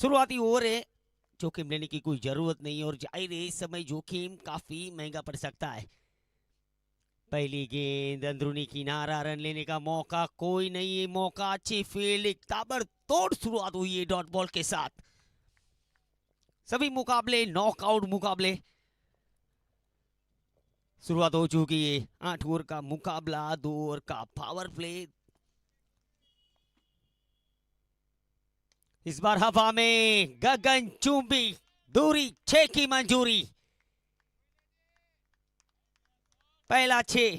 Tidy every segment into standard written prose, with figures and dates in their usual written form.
शुरुआती ओवर है, जोखिम लेने की कोई जरूरत नहीं और जाहिर है इस समय जोखिम काफी महंगा पड़ सकता है। पहली गेंद अंदरूनी किनारा, रन लेने का मौका कोई नहीं है, मौका अच्छी फील्ड, ताबड़तोड़ शुरुआत हुई है डॉट बॉल के साथ। सभी मुकाबले नॉकआउट मुकाबले शुरुआत हो चुकी है। 8 ओवर का मुकाबला, 2 ओवर का पावर प्ले। इस बार हवा में गगनचुंबी दूरी 6 की मंजूरी। पहला 6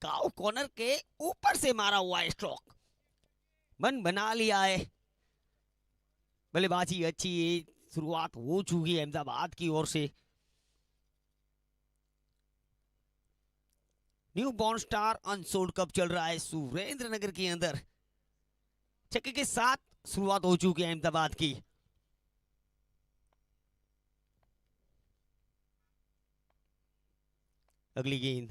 काउ कॉर्नर के ऊपर से मारा हुआ है स्ट्रोक, मन बना लिया है। बल्लेबाजी अच्छी है, शुरुआत हो चुकी है अहमदाबाद की ओर से। New born star unsold cup चल रहा है सुरेंद्र नगर के अंदर। छक्के के साथ शुरुआत हो चुकी है अहमदाबाद की। अगली गेंद,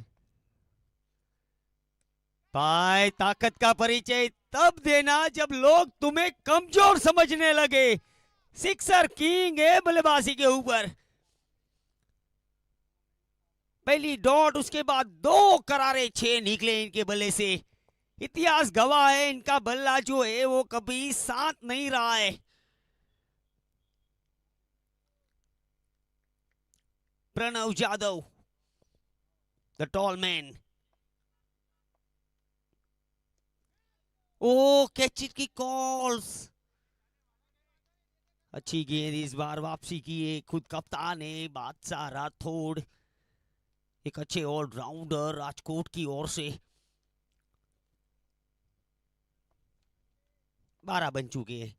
भाई ताकत का परिचय तब देना जब लोग तुम्हें कमजोर समझने लगे। सिक्सर किंग है बल्लेबाजी के ऊपर। पहली डॉट, उसके बाद 2 करारे 6 निकले इनके बल्ले से। इतिहास गवाह है, इनका बल्ला जो है वो कभी साथ नहीं रहा है। Pranav Jadhav, the tall man. Oh catch it की कॉल्स। अच्छी गेंद, इस बार वापसी की है खुद कप्तान है बादशाह राठौड़। एक अच्छे ऑलराउंडर राजकोट की ओर से। 12 बन चुके हैं।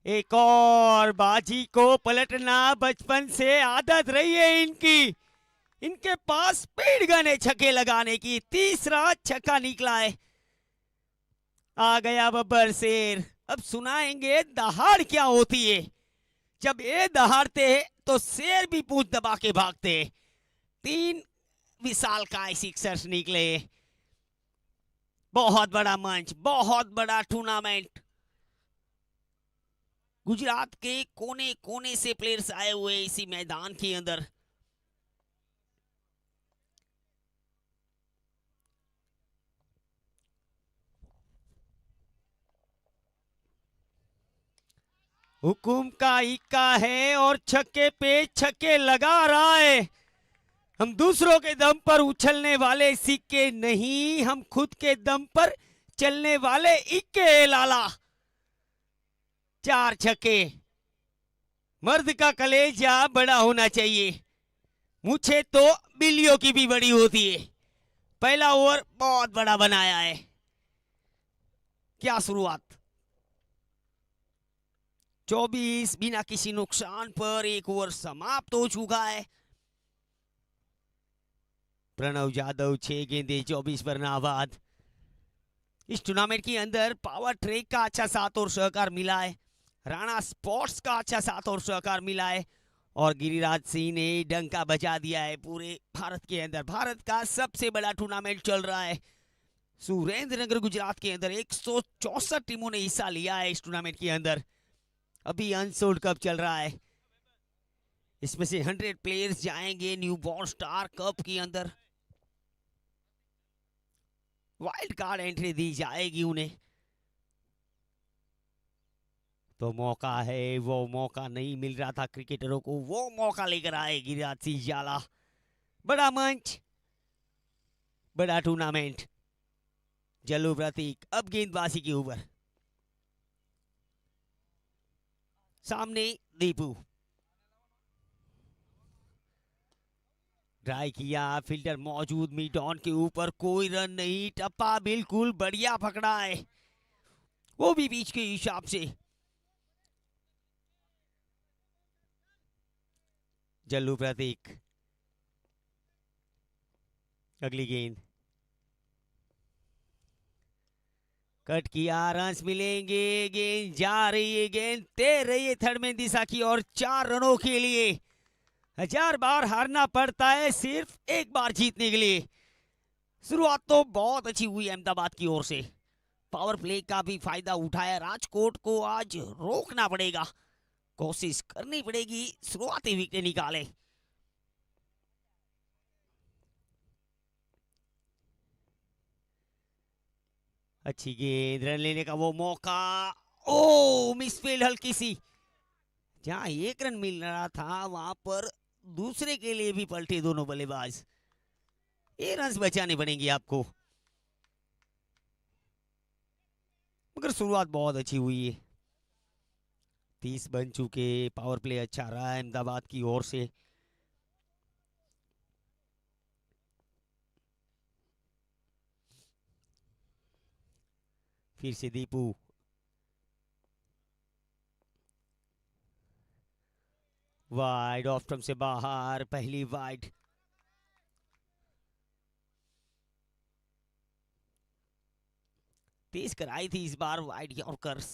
एक और, बाजी को पलटना बचपन से आदत रही है इनकी। इनके पास स्पीड गन है छक्के लगाने की। तीसरा छक्का निकला है। आ गया बब्बर शेर। अब सुनाएंगे दहाड़ क्या होती है। जब ये दहाड़ते हैं तो शेर भी पूंछ दबा के भागते हैं। 3 विशाल काय सिक्सर्स निकले। बहुत बड़ा मंच, बहुत बड़ा टूर्नामेंट। गुजरात के कोने कोने से प्लेयर्स आए हुए इसी मैदान के अंदर। हुकुम का इक्का है और छक्के पे छक्के लगा रहा है। हम दूसरों के दम पर उछलने वाले सिक्के नहीं, हम खुद के दम पर चलने वाले इक्के लाला। 4 छक्के। मर्द का कलेजा बड़ा होना चाहिए, मुझे तो बिल्लियों की भी बड़ी होती है। पहला ओवर बहुत बड़ा बनाया है। क्या शुरुआत। 24 बिना किसी नुकसान पर एक ओवर समाप्त हो चुका है। प्रणव जाधव 6 गेंदे 24 पर नाबाद। इस टूर्नामेंट के अंदर पावर ट्रैक का अच्छा साथ और सहकार मिला है, राणा स्पोर्ट्स का अच्छा साथ और सहकार मिला है और गिरिराज सिंह ने डंका बजा दिया है पूरे भारत के अंदर। भारत का सबसे बड़ा टूर्नामेंट चल रहा है सुरेंद्रनगर गुजरात के अंदर। 164 टीमों ने हिस्सा लिया है इस टूर्नामेंट के अंदर। अभी अनसोल्ड कप चल रहा है, इसमें से 100 प्लेयर्स जाएंगे न्यू बॉर्न स्टार कप के अंदर। वाइल्ड कार्ड एंट्री दी जाएगी उन्हें। तो मौका है, वो मौका नहीं मिल रहा था क्रिकेटरों को, वो मौका लेकर आए गिरिराज सिंह जाला। बड़ा मंच, बड़ा टूर्नामेंट। जल्लू प्रतीक अब गेंदबाजी के ऊपर। सामने दीपू, ट्राई किया, फील्डर मौजूद, मिड ऑन के ऊपर कोई रन नहीं। टप्पा बिल्कुल बढ़िया पकड़ा है, वो भी बीच के हिसाब से। जल्लू प्रतीक, अगली गेंद कट किया, रन्स मिलेंगे। गेंद जा रही है, गेंद तैर रही है थर्ड में दिशा की और 4 रनों के लिए। 1000 बार हारना पड़ता है सिर्फ एक बार जीतने के लिए। शुरुआत तो बहुत अच्छी हुई अहमदाबाद की ओर से। पावर प्ले का भी फायदा उठाया। राजकोट को आज रोकना पड़ेगा, कोशिश करनी पड़ेगी शुरुआती विकेट निकाले। अच्छी गेंद, रन लेने का वो मौका। ओ मिसफील्ड हल्की सी, जहां एक रन मिल रहा था वहां पर दूसरे के लिए भी पलटे दोनों बल्लेबाज। ये रन बचाने पड़ेंगे आपको, मगर शुरुआत बहुत अच्छी हुई है। 30 बन चुके, पावर प्ले अच्छा रहा है अहमदाबाद की ओर से। फिर से दीपू, वाइड ऑफ स्टंप से बाहर, पहली वाइड। तेज कराई थी इस बार वाइड यॉर्कर्स।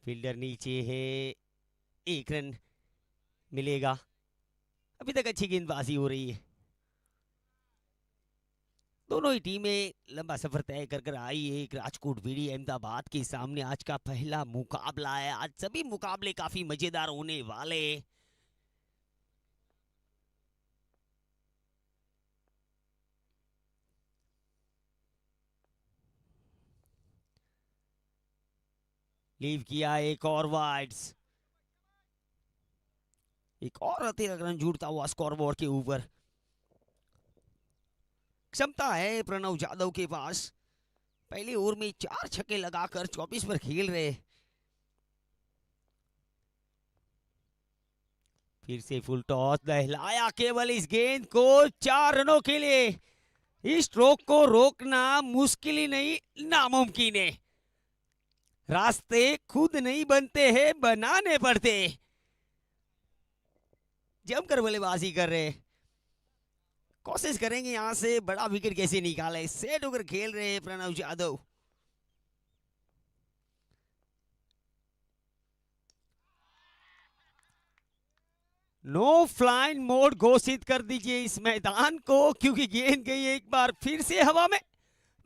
फील्डर नीचे है, एक रन मिलेगा। अभी तक अच्छी गेंदबाजी हो रही है, दोनों ही टीमें लंबा सफर तय कर कर आई है। एक राजकोट बीडी अहमदाबाद के सामने आज का पहला मुकाबला है। आज सभी मुकाबले काफी मजेदार होने वाले। लीव किया एक और वाइड्स, एक और अतिरिक्त रन जुड़ता हुआ स्कोरबोर्ड के ऊपर। क्षमता है प्रणव जाधव के पास, पहले ओवर में 4 छक्के लगाकर 24 पर खेल रहे। फिर से फुल टॉस, दहलाया केवल इस गेंद को 4 रनों के लिए। इस स्ट्रोक को रोकना मुश्किल ही नहीं, नामुमकिन है। रास्ते खुद नहीं बनते हैं, बनाने पड़ते। जमकर बल्लेबाजी कर रहे, कोशिश करेंगे यहां से बड़ा विकेट कैसे निकाले। सेट होकर खेल रहे हैं Pranav Jadhav. No flying mode घोषित कर दीजिए इस मैदान को, क्योंकि गेंद गई एक बार फिर से हवा में,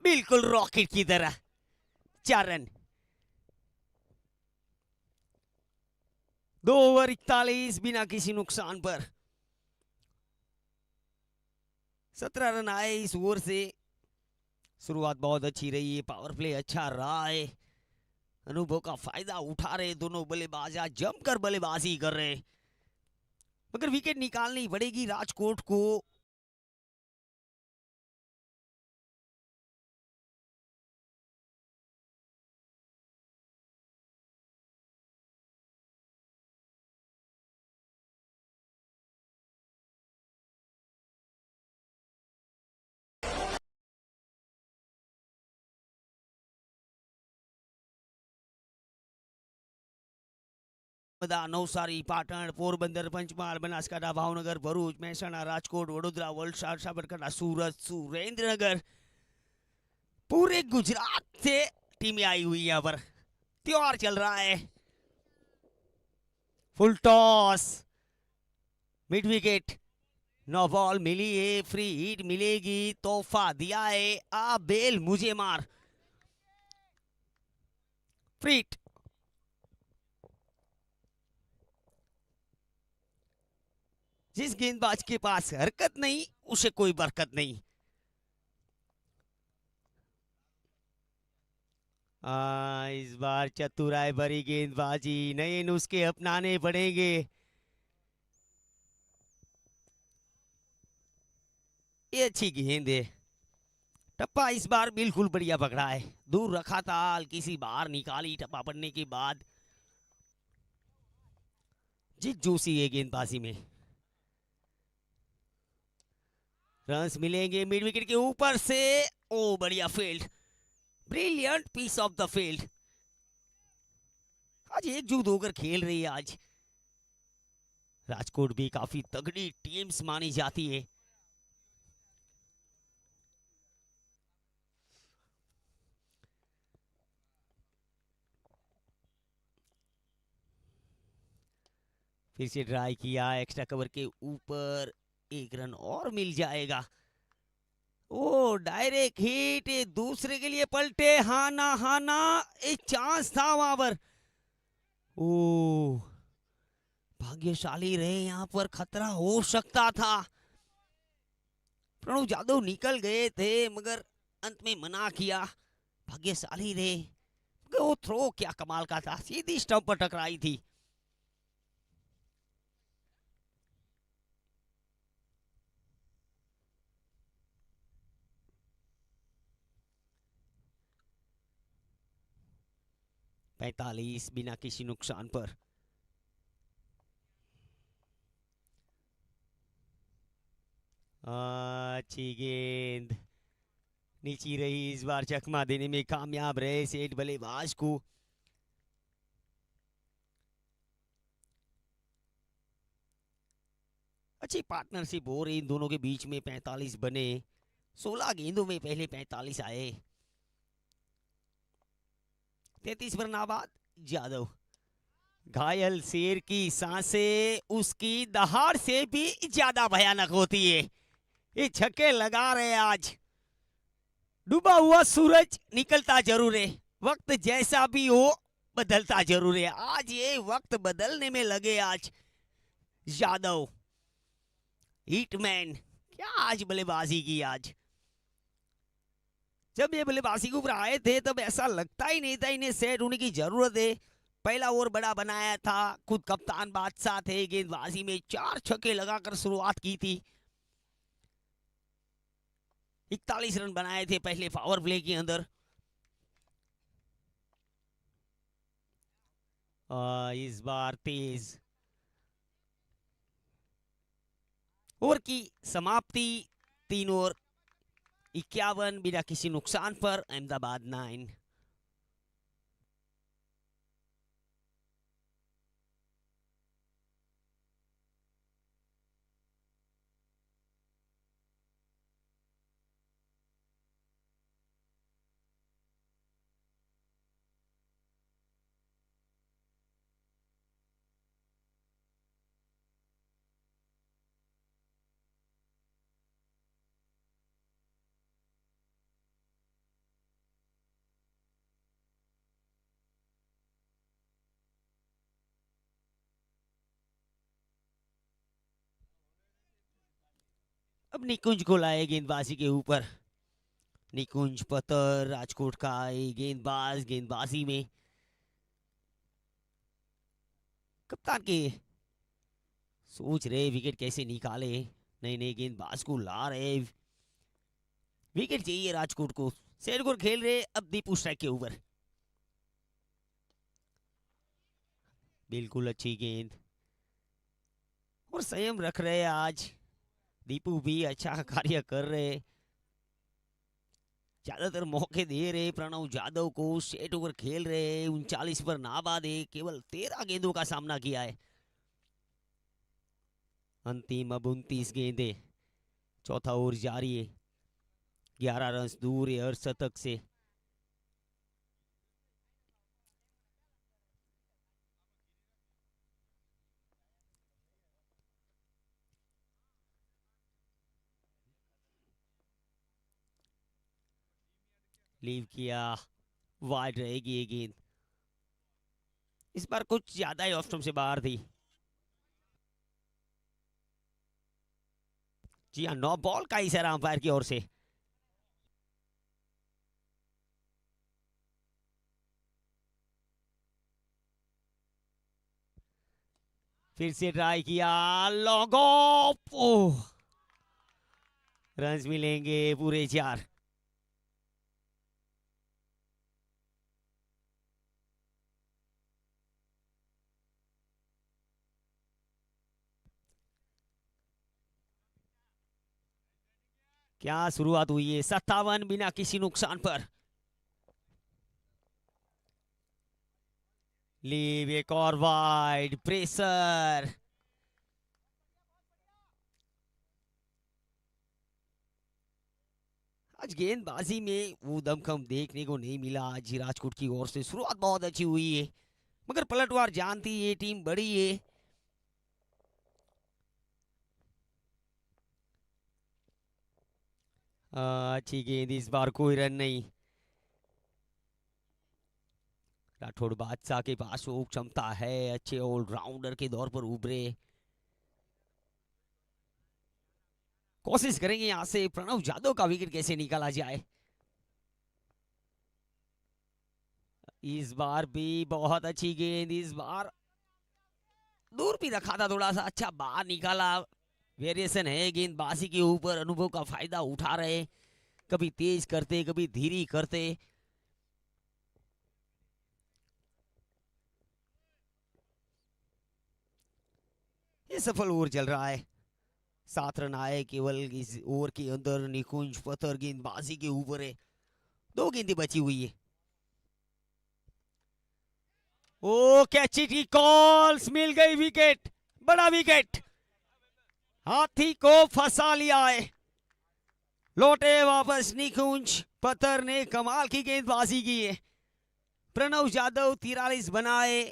बिल्कुल रॉकेट की तरह। 4 रन, 2 ओवर 41 बिना किसी नुकसान पर। 17 रन आए इस ओवर से। शुरुआत बहुत अच्छी रही है, पावर प्ले अच्छा रहा है। अनुभव का फायदा उठा रहे दोनों बल्लेबाज, जमकर बल्लेबाजी कर रहे, मगर विकेट निकालनी पड़ेगी राजकोट को। नवसारी, पाटण, पोरबंदर, पंचमहाल, बनासकांठा, भावनगर, भरूच, મહેસાણા, રાજકોટ, વડોદરા, વલસાડ, સાબરકાંઠા, सूरत, सुरेंद्रनगर, पूरे गुजरात से टीमें आई हुई यहाँ पर। त्योहार चल रहा है। Full toss, mid wicket, no ball मिली है, फ्री हिट मिलेगी, तोहफा दिया है, आ बेल मुझे मार। फ्री हिट, जिस गेंदबाज के पास हरकत नहीं उसे कोई बरकत नहीं। इस बार चतुराई भरी गेंदबाजी, नए नुस्खे अपनाने पड़ेंगे। ये अच्छी गेंद है, टप्पा इस बार बिल्कुल बढ़िया पकड़ा है, दूर रखा था, हल्की सी बाहर निकाली टप्पा पड़ने के बाद। जित जोशी है गेंदबाजी में। रन्स मिलेंगे मिड विकेट के ऊपर से। ओ बढ़िया field, brilliant piece of the field. आज एकजुट होकर खेल रही है आज राजकोट भी, काफी तगड़ी टीम्स मानी जाती है। फिर से ट्राई किया, एक्स्ट्रा कवर के ऊपर, एक रन और मिल जाएगा। ओ डायरेक्ट हिट, दूसरे के लिए पलटे, हाना हाना, एक चांस था वहां पर। ओ भाग्यशाली रहे, यहां पर खतरा हो सकता था। प्रणव जादव निकल गए थे मगर अंत में मना किया, भाग्यशाली रहे। वो थ्रो क्या कमाल का था, सीधी स्टंप पर टकराई थी। पैंतालीस बिना किसी नुकसान पर। अच्छी गेंद नीची रही, इस बार चकमा देने में कामयाब रहे सेठ बल्लेबाज को। अच्छी पार्टनरशिप हो रही इन दोनों के बीच में। 45 बने, 16 गेंदों में पहले 45 आए। 33 पर नाबाद जादव। घायल शेर की सांसें उसकी दहाड़ से भी ज्यादा भयानक होती है। ये छक्के लगा रहे आज। डूबा हुआ सूरज निकलता जरूर है, वक्त जैसा भी हो बदलता जरूर है। आज ये वक्त बदलने में लगे आज यादव। हिटमैन क्या आज बल्लेबाजी की आज। जब ये बल्लेबाजी के ऊपर आए थे तब ऐसा लगता ही नहीं था इन्हें सेट होने की जरूरत है। पहला ओवर बड़ा बनाया था, खुद कप्तान बादशाह थे, गेंदबाजी में 4 छक्के लगाकर शुरुआत की थी। 41 रन बनाए थे पहले पावर प्ले के अंदर। इस बार तेज ओवर की समाप्ति, 3 ओवर 51 बिना किसी नुकसान पर, अहमदाबाद 9। अब निकुंज को लाए गेंदबाजी के ऊपर। निकुंज पत्थर राजकोट का गेंदबाज, गेंदबाजी में कप्तान के सोच रहे विकेट कैसे निकाले। नए नए गेंदबाज को ला रहे, विकेट चाहिए राजकोट को। शेरगुर खेल रहे, अब दीपू स्ट्राइक के ऊपर। बिल्कुल अच्छी गेंद और संयम रख रहे आज दीपू भी, अच्छा कार्य कर रहे, ज्यादातर मौके दे रहे प्रणव जादव को। सेट ओवर खेल रहे, 39 पर नाबाद है, केवल 13 गेंदों का सामना किया है। अंतिम अब 29 गेंदे, चौथा ओवर जारी है। 11 रन दूर है अर्धशतक से। लीव किया, वाइड रहेगी ये गेंद। इस बार कुछ ज्यादा ही ऑफ स्टंप से बाहर थी। जी हाँ, 9 बॉल का इशारा अंपायर की ओर से। फिर से ट्राई किया, लॉन्ग ऑफ, रन्स मिलेंगे पूरे 4। क्या शुरुआत हुई है, 57 बिना किसी नुकसान पर। लीव, एक और वाइड, प्रेशर। आज गेंदबाजी में वो दमखम देखने को नहीं मिला आज राजकोट की ओर से। शुरुआत बहुत अच्छी हुई है मगर पलटवार जानती है टीम बड़ी है, अच्छी गेंद, इस बार कोई रन नहीं। राठौड़ बादशाह के पास वो क्षमता है, अच्छे ऑलराउंडर के दौर पर उभरे। कोशिश करेंगे यहां से प्रणव यादव का विकेट कैसे निकाला जाए। इस बार भी बहुत अच्छी गेंद, इस बार दूर भी रखा था थोड़ा सा, अच्छा बाहर निकाला। वेरिएशन है गेंदबाजी के ऊपर, अनुभव का फायदा उठा रहे, कभी तेज करते कभी धीरे करते। ये सफल ओवर चल रहा है, 7 रन आए केवल इस ओवर के अंदर। निकुंज पत्थर गेंदबाजी के ऊपर है, 2 गेंदें बची हुई है। ओ कैची की कॉल्स, मिल गई विकेट, बड़ा विकेट, हाथी को फंसा लिया है। लौटे वापस निकुंज पत्थर ने, कमाल की गेंदबाजी की है। प्रणव यादव 43 बनाए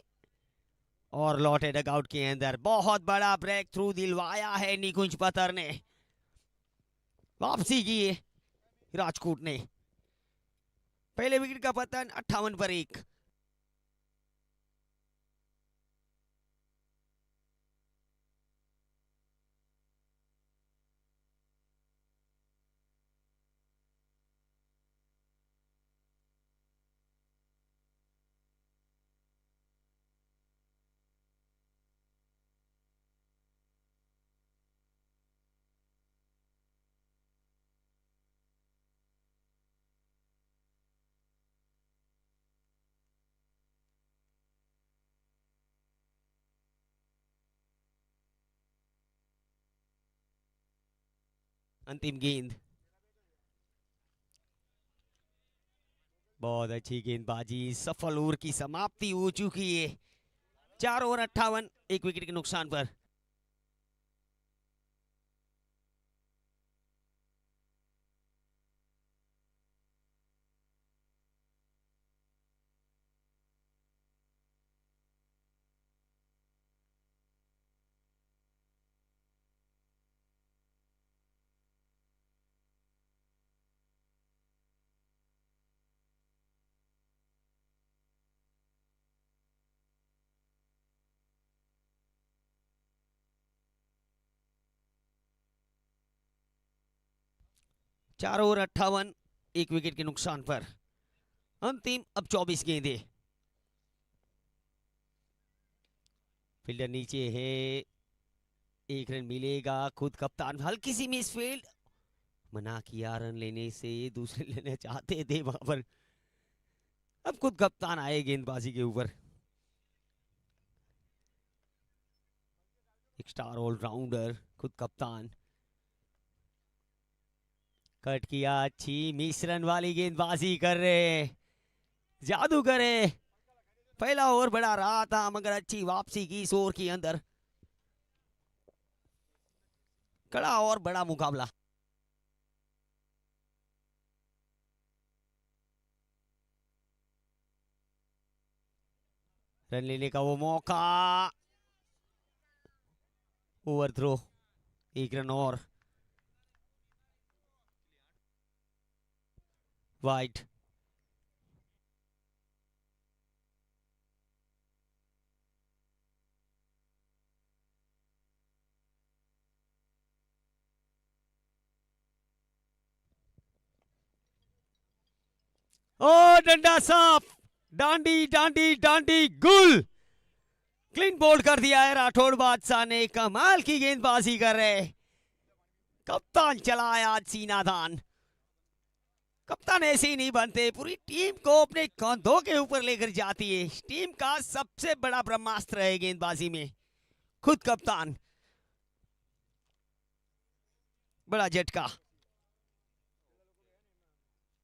और लौटे डगआउट के अंदर। बहुत बड़ा ब्रेक थ्रू दिलवाया है निकुंज पत्थर ने, वापसी की है राजकोट ने। पहले विकेट का पतन 58 पर 1। अंतिम गेंद, बहुत अच्छी गेंदबाजी, सफल ओवर की समाप्ति हो चुकी है। 4 ओवर 58, 1 विकेट के नुकसान पर। चार ओवर 58, 1 विकेट के नुकसान पर। अंतिम अब 24 गेंदें। फील्डर नीचे है, 1 रन मिलेगा। खुद कप्तान हल्की सी मिसफील्ड, मना किया रन लेने से, दूसरे लेना चाहते थे वहां पर। अब खुद कप्तान आए गेंदबाजी के ऊपर। एक स्टार ऑलराउंडर, खुद कप्तान। कट किया, अच्छी मिश्रण वाली गेंदबाजी कर रहे, जादूगर है। पहला ओवर बड़ा रहा था मगर अच्छी वापसी की इस ओवर के अंदर। कड़ा और बड़ा मुकाबला। रन लेने का वो मौका, ओवर थ्रो, 1 रन और। वाइट, ओ डंडा साफ, डांडी डांडी डांडी गुल। क्लीन बोल्ड कर दिया है राठौड़ बादशाह ने, कमाल की गेंदबाजी कर रहे। कप्तान चलाया आज सीनादान। कप्तान ऐसे ही नहीं बनते, पूरी टीम को अपने कंधों के ऊपर लेकर जाती है। टीम का सबसे बड़ा ब्रह्मास्त्र है गेंदबाजी में खुद कप्तान। बड़ा झटका,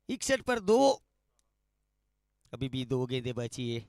61 पर 2, अभी भी 2 गेंदें बची है।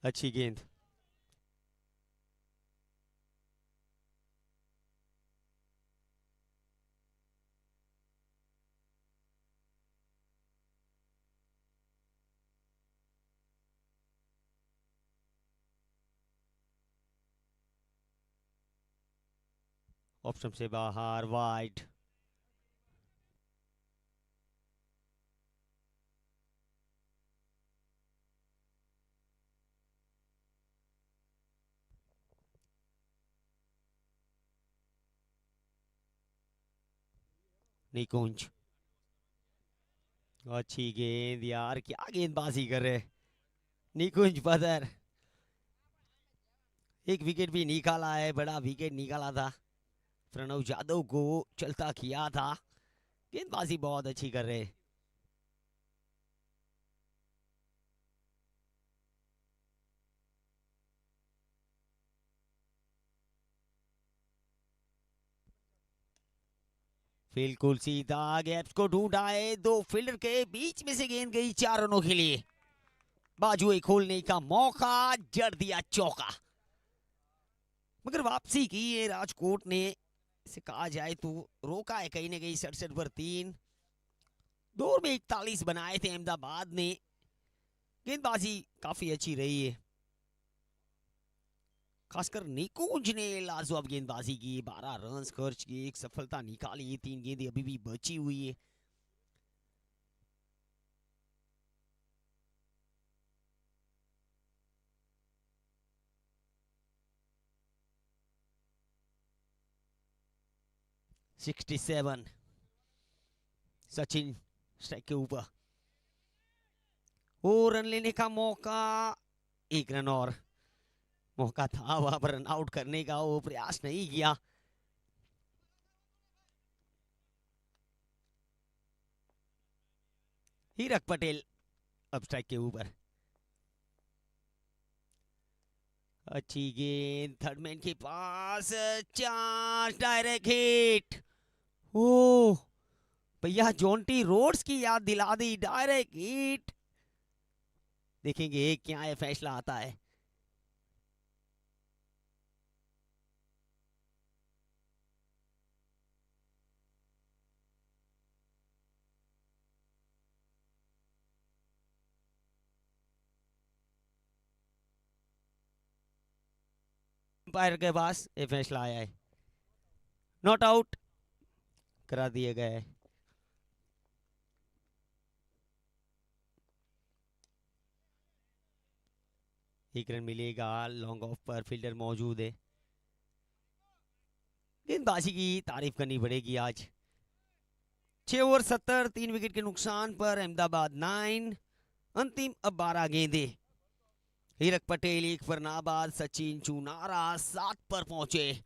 अच्छी गेंद। ऑप्शन से बाहर, वाइड। निकुंज, अच्छी गेंद यार, क्या गेंदबाजी कर रहे निकुंज बदर। एक विकेट भी निकाला है, बड़ा विकेट निकाला था, प्रणव यादव को चलता किया था। गेंदबाजी बहुत अच्छी कर रहे। बिल्कुल सीधा, गैप्स को ढूंढा है, दो फील्डर के बीच में से गेंद गई 4 रनों के लिए। बाजुए खोलने का मौका, जड़ दिया चौका। मगर वापसी की है राजकोट ने, से कहा जाए तो रोका है कहीं ना कहीं। 67 पर 3, दौर में 41 बनाए थे अहमदाबाद ने। गेंदबाजी काफी अच्छी रही है, खासकर निकुंज ने लाजवाब गेंदबाजी की। 12 रन खर्च किए, एक सफलता निकाली। 3 गेंदें अभी भी बची हुई है। सिक्सटी सेवन, सचिन स्ट्राइक के ऊपर। वो रन लेने का मौका, 1 रन और मौका था वहां पर रन आउट करने का, वो प्रयास नहीं किया। हीरक पटेल अब स्ट्राइक के ऊपर। अच्छी गेंद, थर्ड मैन के पास, चांस, डायरेक्ट हिट। ओ भैया, जॉन्टी रोड्स की याद दिला दी, डायरेक्ट हिट। देखेंगे क्या है फैसला आता है। अंपायर के पास ये फैसला आया है, नॉट आउट करा दिया गया है। एक रन मिलेगा, लॉन्ग ऑफ पर फील्डर मौजूद है। गेंदबाजी की तारीफ करनी पड़ेगी आज। 6 ओवर 70, 3 विकेट के नुकसान पर अहमदाबाद 9। अंतिम अब 12 गेंदे। हीरक पटेल 1 पर नाबाद, सचिन चुनारा 7 पर पहुंचे।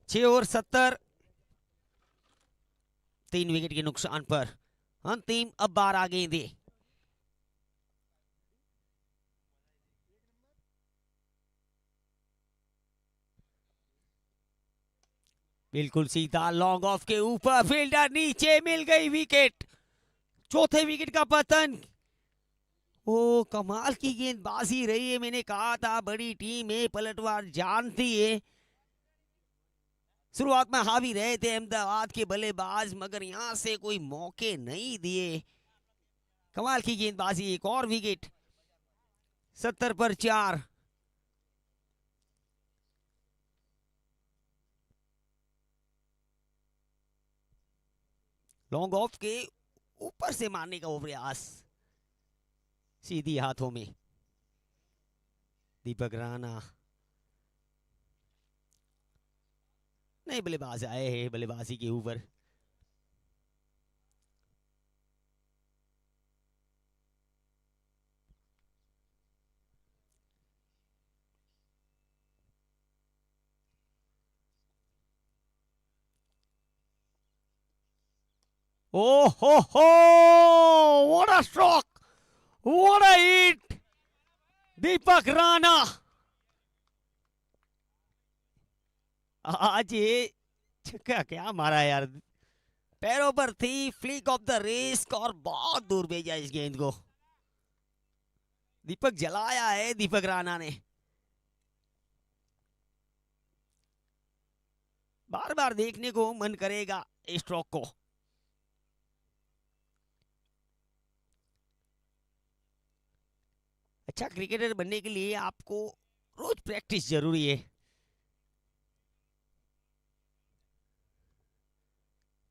छह ओवर 70, 3 विकेट के नुकसान पर अंतिम अब 12 गेंदे। बिल्कुल सीधा, लॉन्ग ऑफ के ऊपर, फील्डर नीचे, मिल गई विकेट। चौथे विकेट का पतन। ओ कमाल की गेंदबाजी रही है, मैंने कहा था बड़ी टीम है, पलटवार जानती है। शुरुआत में हावी रहे थे अहमदाबाद के बल्लेबाज, मगर यहां से कोई मौके नहीं दिए। कमाल की गेंदबाजी, एक और विकेट। 70 पर 4। लॉन्ग ऑफ के ऊपर से मारने का वो प्रयास, सीधी हाथों में। दीपक राणा नहीं, बल्लेबाज आए हैं बल्लेबाजी के ऊपर। ओ हो, what a stroke, what a hit, Deepak Rana. आज ये छक्का क्या मारा यार, पैरों पर थी, फ्लिक ऑफ द रिस्क और बहुत दूर भेजा इस गेंद को। दीपक जलाया है दीपक राणा ने। बार बार देखने को मन करेगा इस स्ट्रोक को। अच्छा क्रिकेटर बनने के लिए आपको रोज प्रैक्टिस जरूरी है।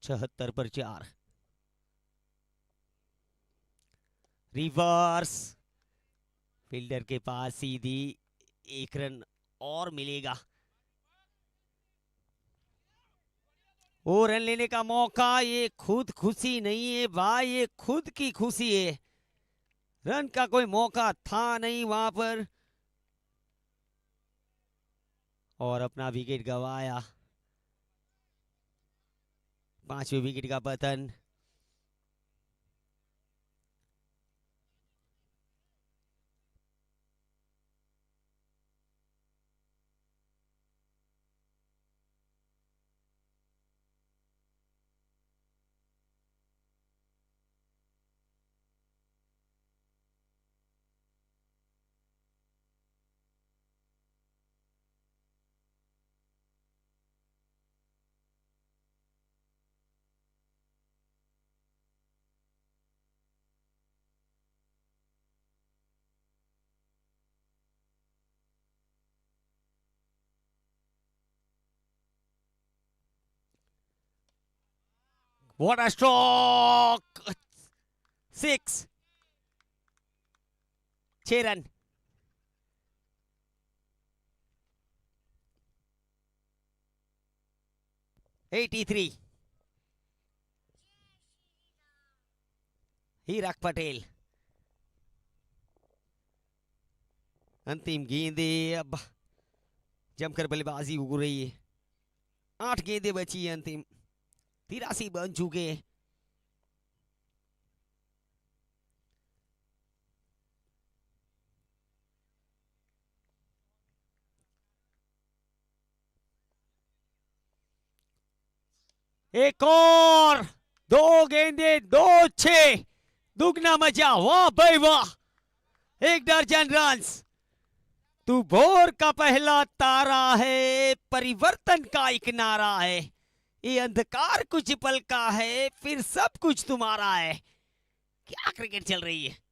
76 पर 4, रिवर्स, फील्डर के पास सीधी, 1 रन और मिलेगा। वो रन लेने का मौका, ये खुद खुशी नहीं है भाई, ये खुद की खुशी है। रन का कोई मौका था नहीं वहां पर, और अपना विकेट गवाया। 5वें विकेट का पतन। What a stroke, 6, 6 run. 83, हीरक पटेल। अंतिम गेंदे, अब जमकर बल्लेबाजी हो रही है। 8 गेंदें बची है अंतिम, 83 बन चुके हैं। एक और, 2 गेंदे 2 6, दुगना मजा, वाह भाई वाह, 1 दर्जन रन। तू भोर का पहला तारा है, परिवर्तन का एक नारा है, ये अंधकार कुछ पल का है, फिर सब कुछ तुम्हारा है। क्या क्रिकेट चल रही है।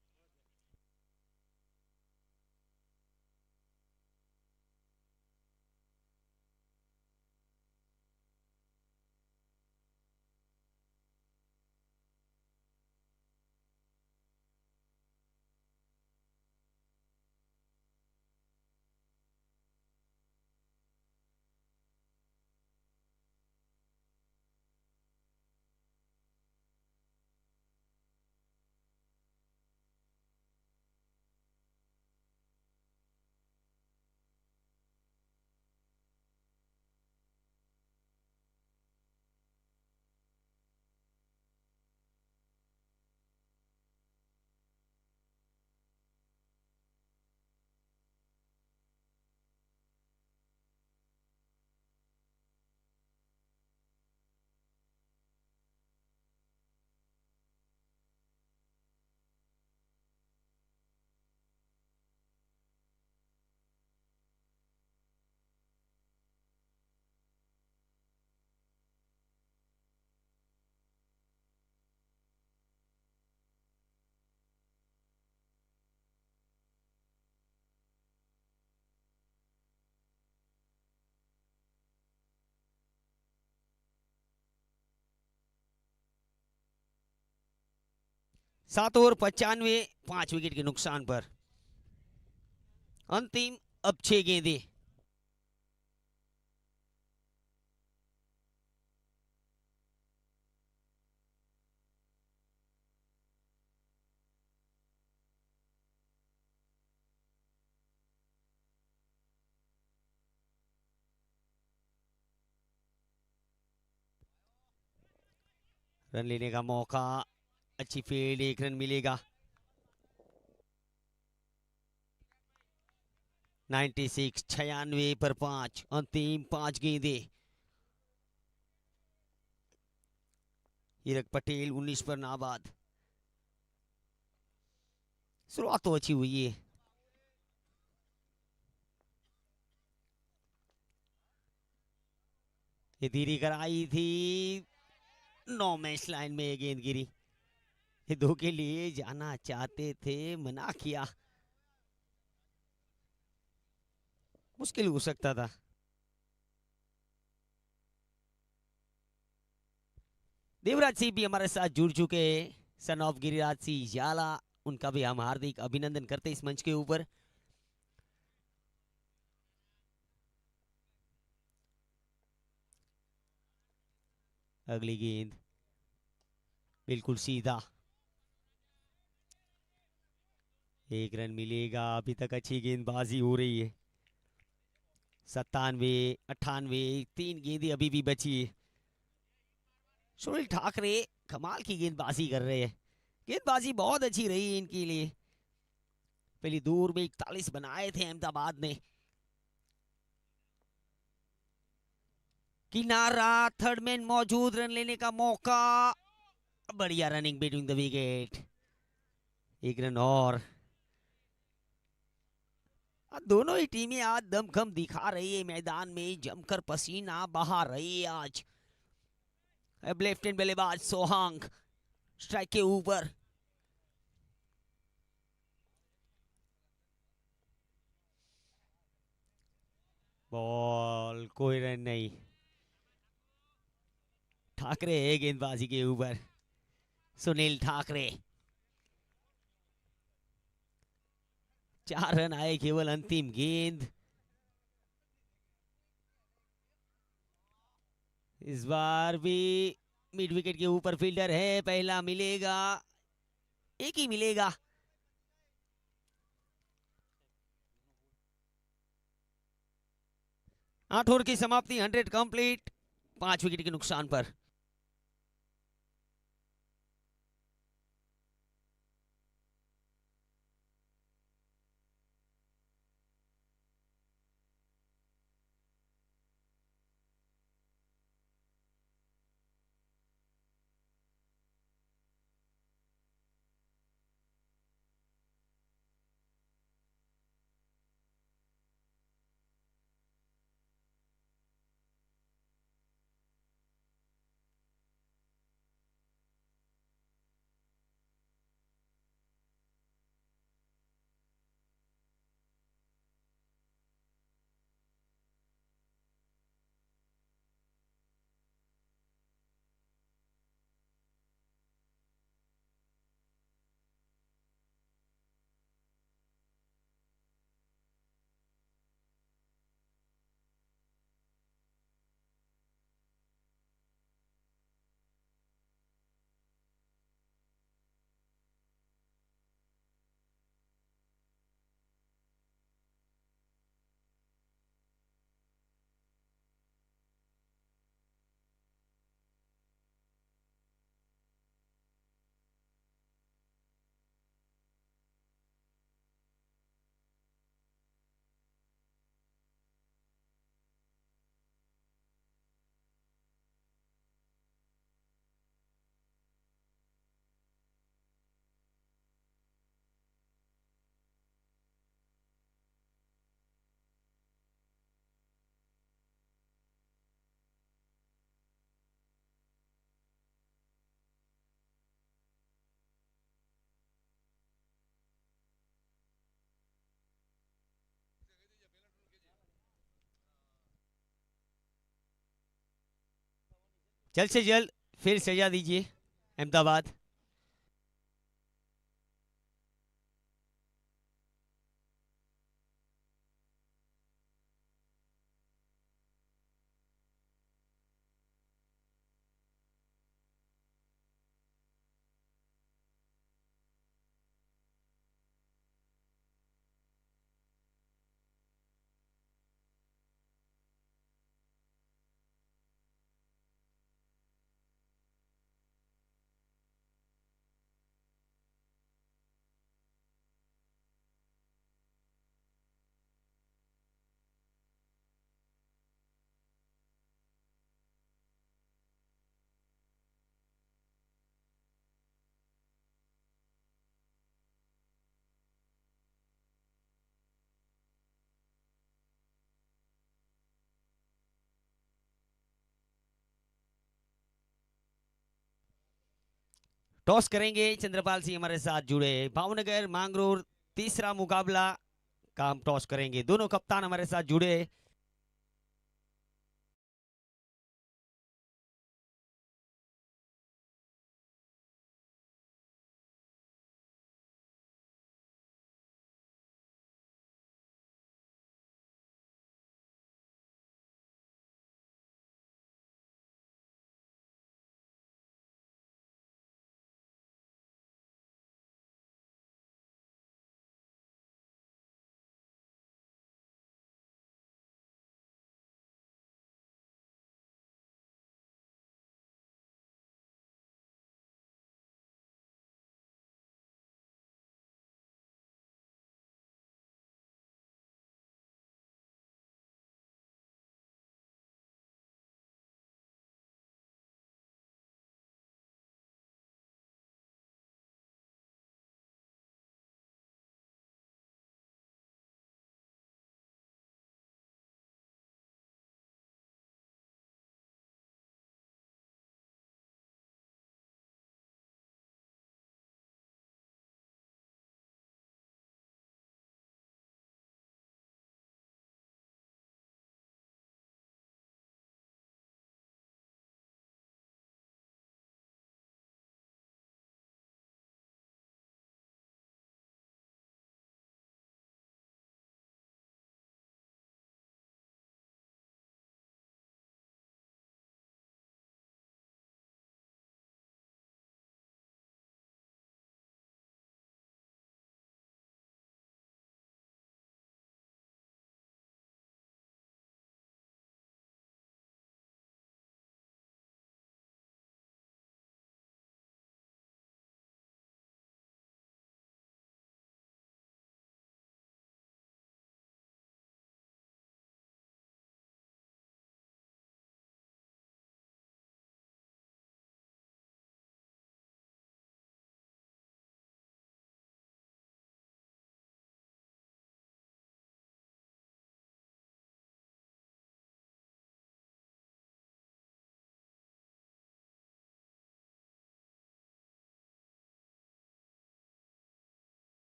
सात ओवर 95, 5 विकेट के नुकसान पर। अंतिम अब 6 गेंदें। रन लेने का मौका, अच्छी फील्ड, 1 रन मिलेगा। 96, 96 पर 5, अंतिम 5 गेंदे। हीरक पटेल 19 पर नाबाद। शुरुआत तो अच्छी हुई है। ये धीरे कराई थी, 9 मैच लाइन में ये गेंद गिरी। ये 2 के लिए जाना चाहते थे, मना किया, मुश्किल हो सकता था। देवराज सिंह भी हमारे साथ जुड़ चुके हैं, सन ऑफ गिरिराज सिंह जाला, उनका भी हम हार्दिक अभिनंदन करते हैं इस मंच के ऊपर। अगली गेंद बिल्कुल सीधा, 1 रन मिलेगा। अभी तक अच्छी गेंदबाजी हो रही है। 97, 98, 3 गेंदें अभी भी बची है। सुनील ठाकरे कमाल की गेंदबाजी कर रहे हैं, गेंदबाजी बहुत अच्छी रही इनके लिए। पहली दूर में 41 बनाए थे अहमदाबाद ने। किनारा, थर्ड मैन मौजूद, रन लेने का मौका, बढ़िया running between the wicket, 1 run और। दोनों ही टीमें आज दमखम दिखा रही है, मैदान में जमकर पसीना बहा रही है आज। अब लेफ्ट हैंड बल्लेबाज सोहांग स्ट्राइक के ऊपर। बॉल, कोई रन नहीं। ठाकरे है गेंदबाजी के ऊपर, सुनील ठाकरे। 4 रन आए केवल अंतिम गेंद। इस बार भी मिड विकेट के ऊपर फील्डर है, पहला मिलेगा, एक ही मिलेगा। 8 ओवर की समाप्ति, 100 कंप्लीट, 5 विकेट के नुकसान पर। जल्द से जल्द फिर सजा दीजिए अहमदाबाद। टॉस करेंगे चंद्रपाल सिंह हमारे साथ जुड़े। भावनगर मांगरोर तीसरा मुकाबला का हम टॉस करेंगे। दोनों कप्तान हमारे साथ जुड़े।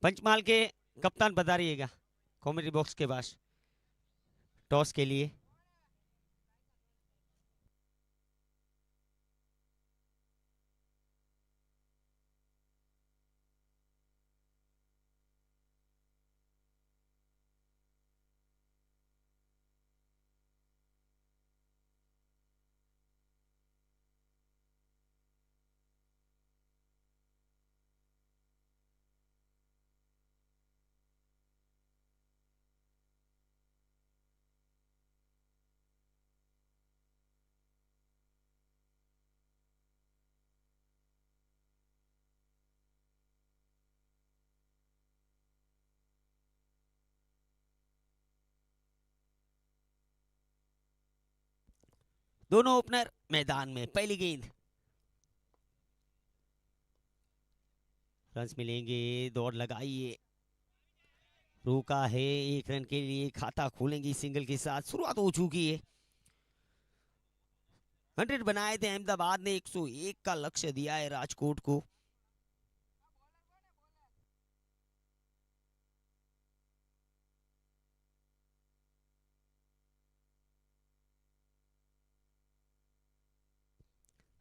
पंचमाल के कप्तान बता रहिएगा कॉमेडी बॉक्स के पास टॉस के लिए। दोनों ओपनर मैदान में। पहली गेंद, रन्स मिलेंगे, दौड़ लगाइए, रोका है, 1 रन के लिए खाता खोलेंगी सिंगल के साथ। शुरुआत हो चुकी है, 100 बनाए थे अहमदाबाद ने, 101 का लक्ष्य दिया है राजकोट को।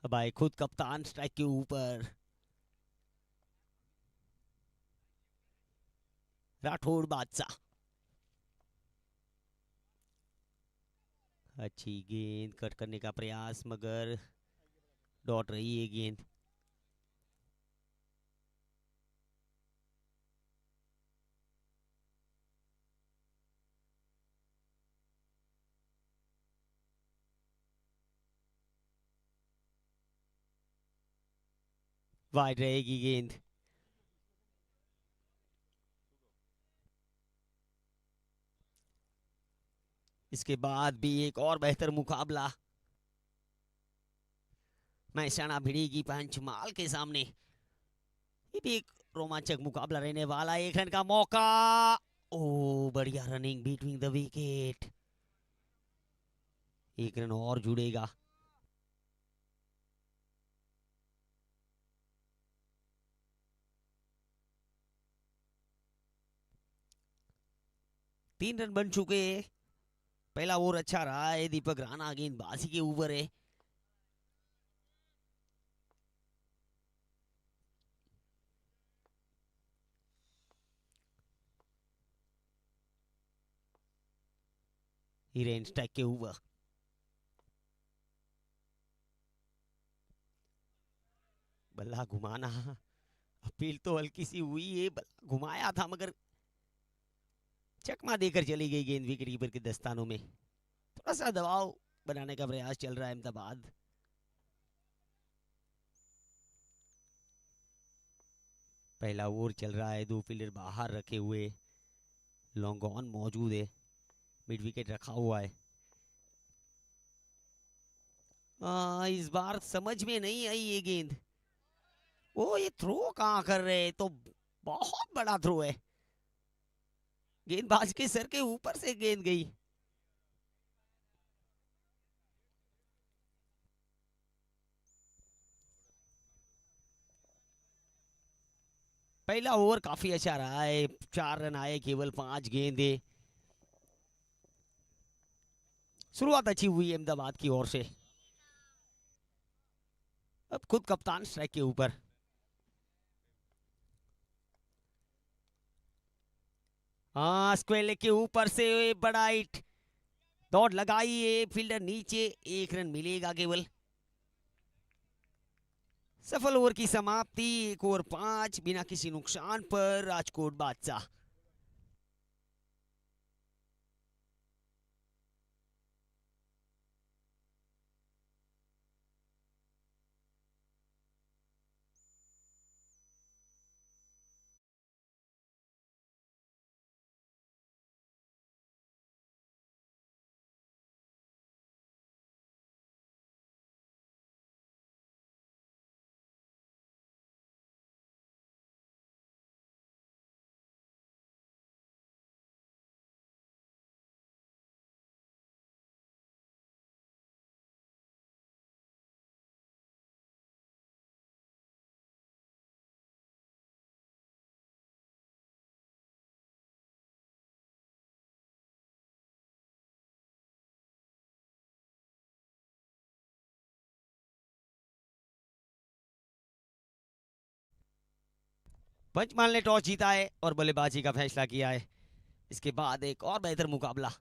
अब आए खुद कप्तान स्ट्राइक के ऊपर, राठौड़ बादशाह। अच्छी गेंद, कट करने का प्रयास, मगर लौट रही है गेंद। वाइड रहेगी गेंद। इसके बाद भी एक और बेहतर मुकाबला, महसाणा भिड़ेगी पंचमाल के सामने। ये भी एक रोमांचक मुकाबला रहने वाला है। 1 रन का मौका, ओ बढ़िया running between the wicket, 1 run और जुड़ेगा। तीन रन बन चुके हैं। पहला ओवर अच्छा रहा है, दीपक राणा गेंदबाजी के ऊपर है। हिरेन स्ट्राइक के ऊपर, बल्ला घुमाना, अपील तो हल्की सी हुई है, बल्ला घुमाया था मगर चकमा देकर चली गई गेंद विकेट कीपर के दस्तानों में। थोड़ा सा दबाव बनाने का प्रयास चल रहा है अहमदाबाद। पहला ओवर चल रहा है, 2 फील्डर बाहर रखे हुए, लॉन्ग ऑन मौजूद है, मिड विकेट रखा हुआ है। इस बार समझ में नहीं आई ये गेंद। ओ ये थ्रो कहाँ कर रहे हैं, तो बहुत बड़ा थ्रो है, गेंदबाज के सर के ऊपर से गेंद गई। पहला ओवर काफी अच्छा रहा है, 4 रन आए, केवल 5 गेंदे। शुरुआत अच्छी हुई अहमदाबाद की ओर से। अब खुद कप्तान स्ट्राइक के ऊपर, हाँ स्क्वेयर लेग के ऊपर से बड़ा हिट, दौड़ लगाई है, फील्डर नीचे, 1 रन मिलेगा केवल। सफल ओवर की समाप्ति, 1 ओवर 5 बिना किसी नुकसान पर राजकोट बादशाह। पंचमहल ने टॉस जीता है और बल्लेबाजी का फैसला किया है। इसके बाद एक और बेहतर मुकाबला,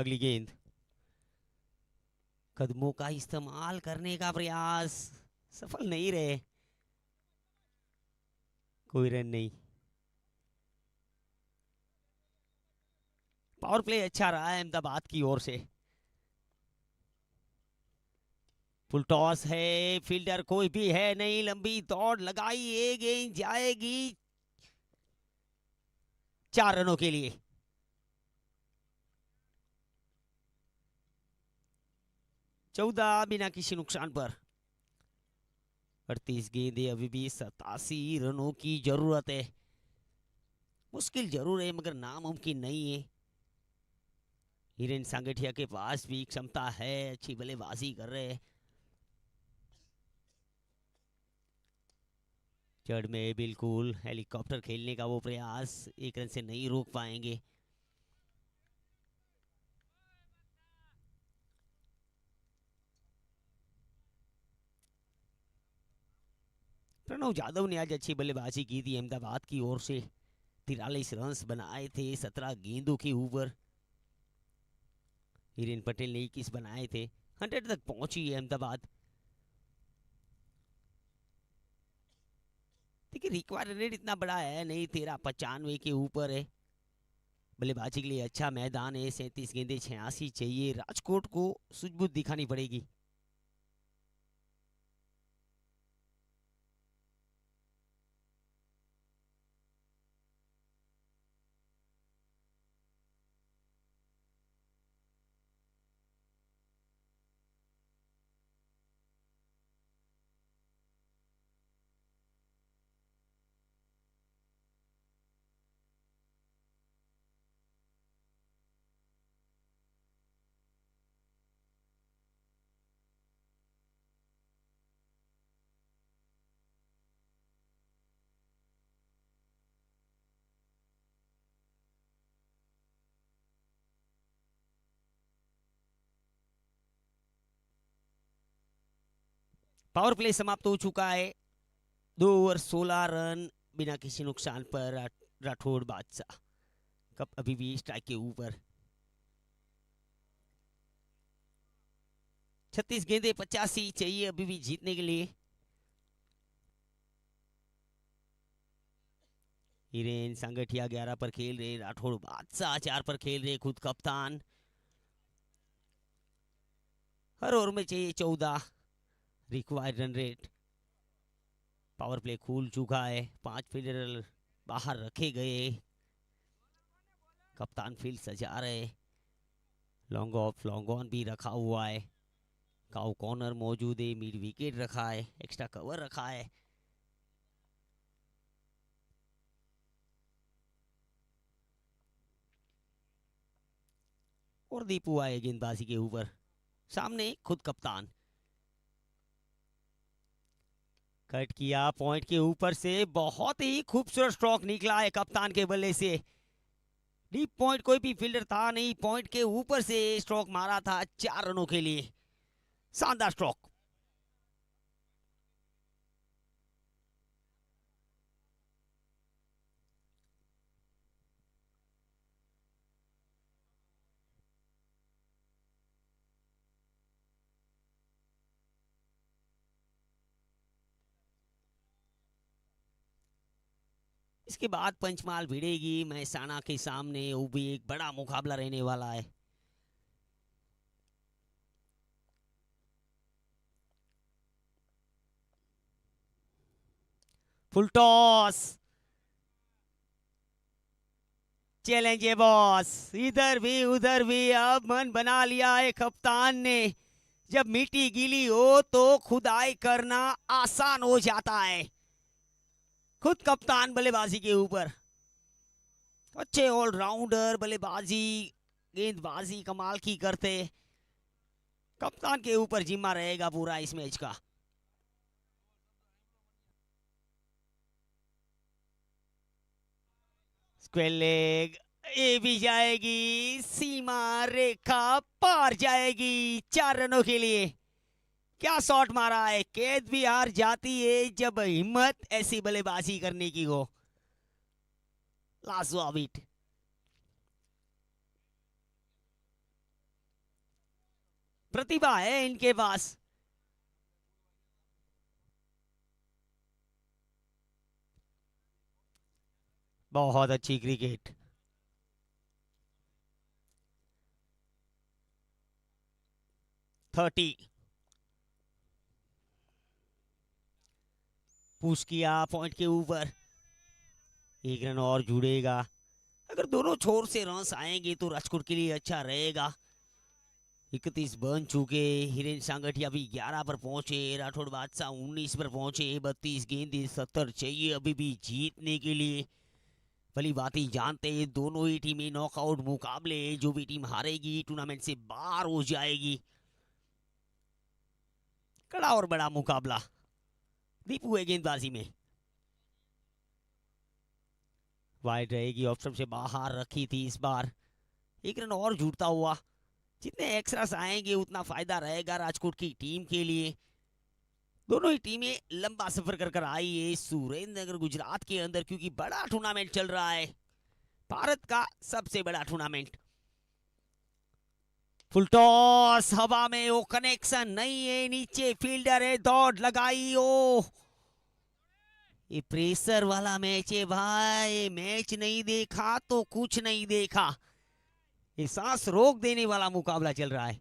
अगली गेंद, कदमों का इस्तेमाल करने का प्रयास, सफल नहीं रहे, कोई रन नहीं। पावर प्ले अच्छा रहा है अहमदाबाद की ओर से। फुल टॉस है, फील्डर कोई भी है नहीं, लंबी दौड़ लगाई, ये गेंद जाएगी 4 रनों के लिए। चौदह बिना किसी नुकसान पर। 38 गेंदें, अभी भी 87 रनों की जरूरत है। मुश्किल जरूर है मगर नामुमकिन नहीं है। हिरेन सांगठिया के पास भी क्षमता है, अच्छी बल्लेबाजी कर रहे हैं। चढ़ में बिल्कुल हेलीकॉप्टर खेलने का वो प्रयास, 1 रन से नहीं रोक पाएंगे। प्रणव यादव ने आज अच्छी बल्लेबाजी की थी अहमदाबाद की ओर से। 43 रन बनाए थे 17 गेंदों के ऊपर। हिरेन पटेल ने 21 बनाए थे। 100 तक पहुंची है अहमदाबाद। देखिए रिक्वायर्ड रेट इतना बड़ा है नहीं, 13.95 के ऊपर है। बल्लेबाजी के लिए अच्छा मैदान है। 37 गेंदे 86 चाहिए। राजकोट को सूझबूझ दिखानी पड़ेगी। पावर प्ले समाप्त हो चुका है। 2 ओवर 16 रन बिना किसी नुकसान पर। राठौड़ बादशाह कप अभी भी स्ट्राइक के ऊपर। 36 गेंदे 85 चाहिए अभी भी जीतने के लिए। हिरेन सांगठिया 11 पर खेल रहे। राठौड़ बादशाह 4 पर खेल रहे। खुद कप्तान। हर ओवर में चाहिए 14। Required run rate. Power play खुल चुका है। 5 फील्डर बाहर रखे गए। कप्तान फील्ड सजा रहे। लॉन्ग ऑफ लॉन्ग ऑन भी रखा हुआ है। काउ कॉर्नर मौजूद है। मिड विकेट रखा है। एक्स्ट्रा कवर रखा है। और दीपू आए गेंदबाजी के ऊपर। सामने खुद कप्तान। कट किया पॉइंट के ऊपर से। बहुत ही खूबसूरत स्ट्रोक निकला है कप्तान के बल्ले से। डीप पॉइंट कोई भी फील्डर था नहीं, पॉइंट के ऊपर से स्ट्रोक मारा था 4 रनों के लिए। शानदार स्ट्रोक। इसके बाद पंचमाल भिड़ेगी महसाना के सामने। वो भी एक बड़ा मुकाबला रहने वाला है। Full toss. चैलेंज है बॉस। इधर भी उधर भी अब मन बना लिया है कप्तान ने। जब मिट्टी गीली हो तो खुदाई करना आसान हो जाता है। खुद कप्तान बल्लेबाजी के ऊपर। अच्छे ऑलराउंडर बल्लेबाजी गेंदबाजी कमाल की करते। कप्तान के ऊपर जिम्मा रहेगा पूरा इस मैच का। स्क्वायर लेग, ये भी जाएगी सीमा रेखा पार जाएगी 4 रनों के लिए। क्या शॉट मारा है। कैद भी हार जाती है जब हिम्मत ऐसी बल्लेबाजी करने की हो। लाजवाब हिट। प्रतिभा है इनके पास। बहुत अच्छी क्रिकेट। थर्टी। पुश किया पॉइंट के ऊपर, एक रन और जुड़ेगा। अगर दोनों छोर से रन आएंगे तो राजकोट के लिए अच्छा रहेगा। 31 बन चुके। हिरेन सांगठिया भी 11 पर पहुंचे, राठौड़ बादशाह 19 पर पहुंचे। 32 गेंदे 70 चाहिए अभी भी जीतने के लिए। भली बात ही जानते हैं दोनों ही टीमें नॉकआउट मुकाबले, जो भी टीम हारेगी टूर्नामेंट से बाहर हो जाएगी। कड़ा और बड़ा मुकाबला। दीपू है गेंदबाजी में, वाइड रहेगी, ऑप्शन से बाहर रखी थी इस बार। एक रन और जुड़ता हुआ, जितने एक्स्ट्रास आएंगे उतना फायदा रहेगा राजकोट की टीम के लिए। दोनों ही टीमें लंबा सफर कर कर आई है सुरेंद्र नगर गुजरात के अंदर, क्योंकि बड़ा टूर्नामेंट चल रहा है, भारत का सबसे बड़ा टूर्नामेंट। फुल टॉस हवा में, वो कनेक्शन नहीं है, नीचे फील्डर है, दौड़ लगाई। ओ ये प्रेशर वाला मैच है भाई, मैच नहीं देखा तो कुछ नहीं देखा। ये सांस रोक देने वाला मुकाबला चल रहा है।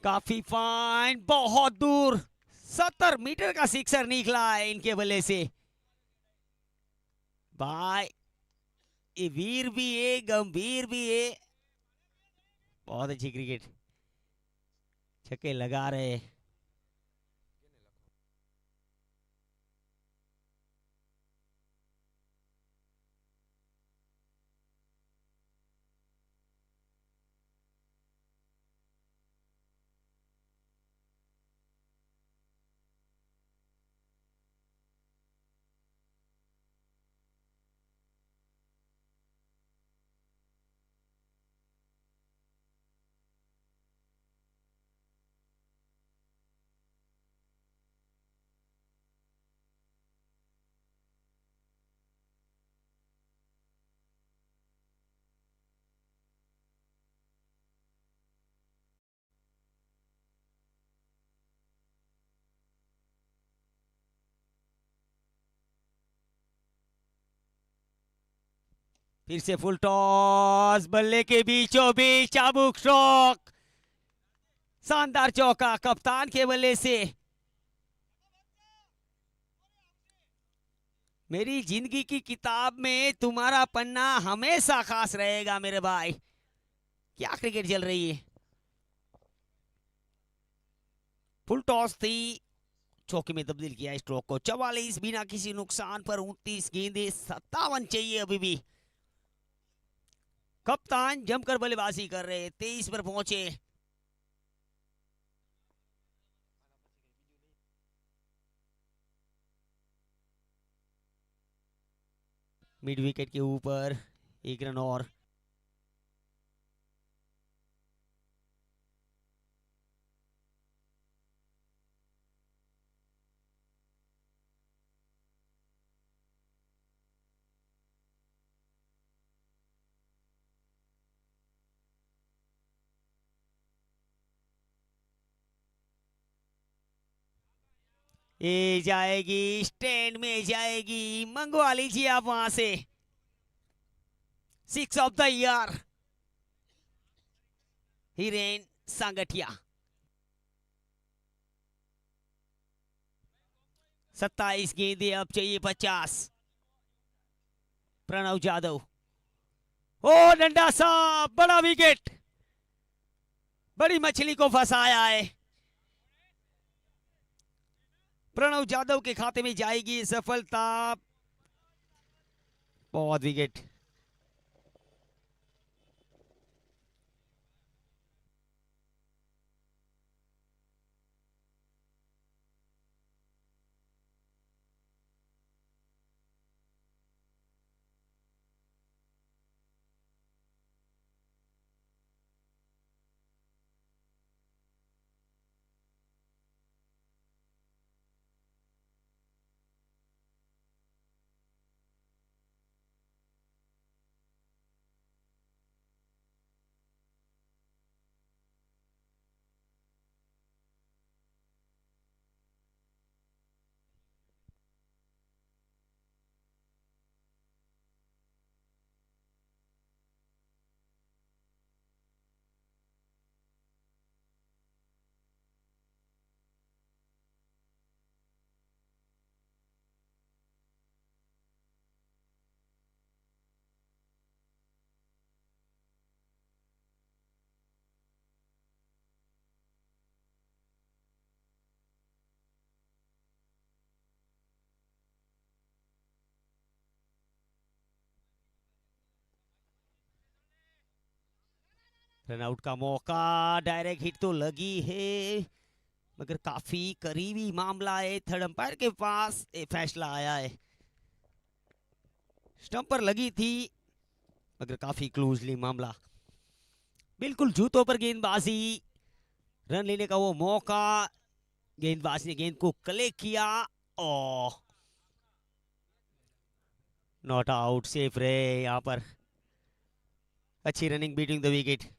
काफी फाइन, बहुत दूर, 70 मीटर का सिक्सर निकला है इनके बल्ले से। भाई ये वीर भी है, गंभीर भी है। बहुत अच्छी क्रिकेट, छक्के लगा रहे। फिर से फुल टॉस, बल्ले के बीचों बीच चाबुक स्ट्रोक, शानदार चौका कप्तान के बल्ले से। मेरी जिंदगी की किताब में तुम्हारा पन्ना हमेशा खास रहेगा मेरे भाई। क्या क्रिकेट चल रही है। फुल टॉस थी, चौके में तब्दील किया स्ट्रोक को। 44 बिना किसी नुकसान पर, 29 गेंदे 57 चाहिए अभी भी। कप्तान जमकर बल्लेबाजी कर रहे, 23 पर पहुंचे। मिड विकेट के ऊपर, एक रन और। ये जाएगी, स्टैंड में जाएगी, मंगवा लीजिए आप वहां से। 6 ऑफ द ईयर, हिरेन सांगठिया। 27 गेंदे, अब चाहिए 50। प्रणव जाधव, ओ डंडा सा, बड़ा विकेट, बड़ी मछली को फंसाया है। प्रणव जाधव के खाते में जाएगी सफलता। बहुत विकेट। रनआउट का मौका, डायरेक्ट हिट तो लगी है मगर काफी करीबी मामला है। थर्ड अंपायर के पास ये फैसला आया है। स्टंप पर लगी थी मगर काफी क्लोजली मामला। बिल्कुल जूतों पर गेंदबाजी, रन लेने का वो मौका, गेंदबाज ने गेंद को कलेक्ट किया और नॉट आउट, सेफ रहे यहाँ पर। अच्छी running beating the wicket.